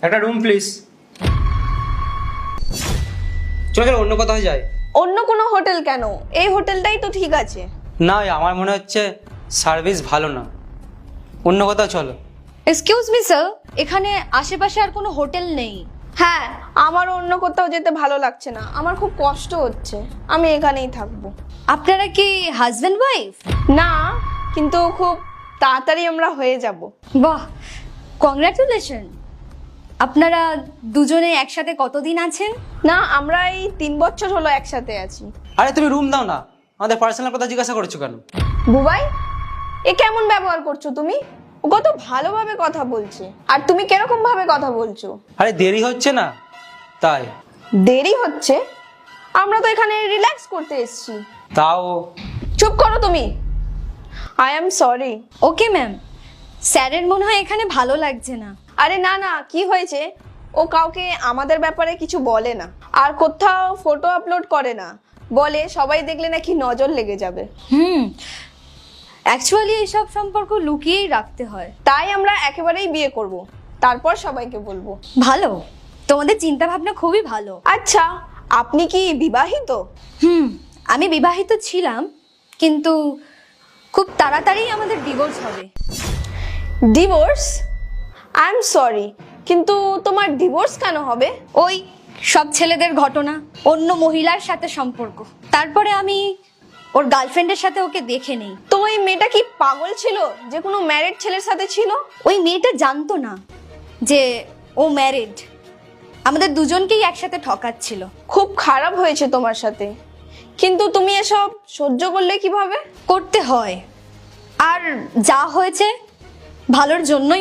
একটা room please. চলো চলো অন্য কোথাও যাই। অন্য কোনো হোটেল কেন? এই হোটেলটাই তো ঠিক আছে। না আমার মনে হচ্ছে সার্ভিস ভালো না, অন্য কোথাও চলো। এক্সকিউজ মি স্যার, এখানে আশেপাশে আর কোনো হোটেল নেই। হ্যাঁ, আমার অন্য কোথাও যেতে ভালো লাগছে না, আমার খুব কষ্ট হচ্ছে, আমি এখানেই থাকবো। আপনারা কি হাজব্যান্ড ওয়াইফ? না, কিন্তু খুব তাড়াতাড়ি আমরা হয়ে যাব। বাহ, কংগ্রাচুলেশন। আপনারা দুজনে একসাথে কতদিন আছেন? না, আমরা এই 3 বছর হলো একসাথে আছি। আরে তুমি রুম দাও না, আমাদের পার্সোনাল কথা জিজ্ঞাসা করছো কেন? বুবাই, এ কেমন ব্যবহার করছো তুমি? ও কত ভালোভাবে কথা বলছে, আর তুমি কিরকম ভাবে কথা বলছো? আরে দেরি হচ্ছে না তাই। দেরি হচ্ছে? আমরা তো এখানে রিল্যাক্স করতে এসেছি। তাও চুপ করো তুমি। I am sorry. Okay ma'am, স্যারের মনে হয় এখানে ভালো লাগছে না। আরে না না, কি হয়েছে? ও কাউকে আমাদের ব্যাপারে কিছু বলে না, আর কোথাও ফটো আপলোড করে না, বলে সবাই দেখলে নাকি নজর লেগে যাবে। অ্যাকচুয়ালি এইসব সম্পর্ক লুকিয়েই রাখতে হয়। তাই আমরা একেবারেই বিয়ে করব, তারপর সবাইকে বলবো। ভালো, তোমাদের চিন্তা ভাবনা খুবই ভালো। আচ্ছা, আপনি কি বিবাহিত? আমি বিবাহিত ছিলাম, কিন্তু খুব তাড়াতাড়ি আমাদের ডিভোর্স হবে। ডিভোর্স? আই এম সরি, কিন্তু তোমার ডিভোর্স কেন হবে? ওই সব ছেলেদের ঘটনা, অন্য মহিলার সাথে সম্পর্ক, তারপরে আমি ওর গার্লফ্রেন্ডের সাথে ওকে দেখে নেই। তো ওই মেয়েটা কি পাগল ছিল যে কোনো ম্যারিড ছেলের সাথে ছিল? ওই মেয়েটা জানতো না যে ও ম্যারিড, আমাদের দুজনকেই একসাথে ঠকাচ্ছিল। খুব খারাপ হয়েছে তোমার সাথে, কিন্তু তুমি এসব সহ্য করলে কিভাবে? করতে হয়, আর যা হয়েছে ভালোর জন্যই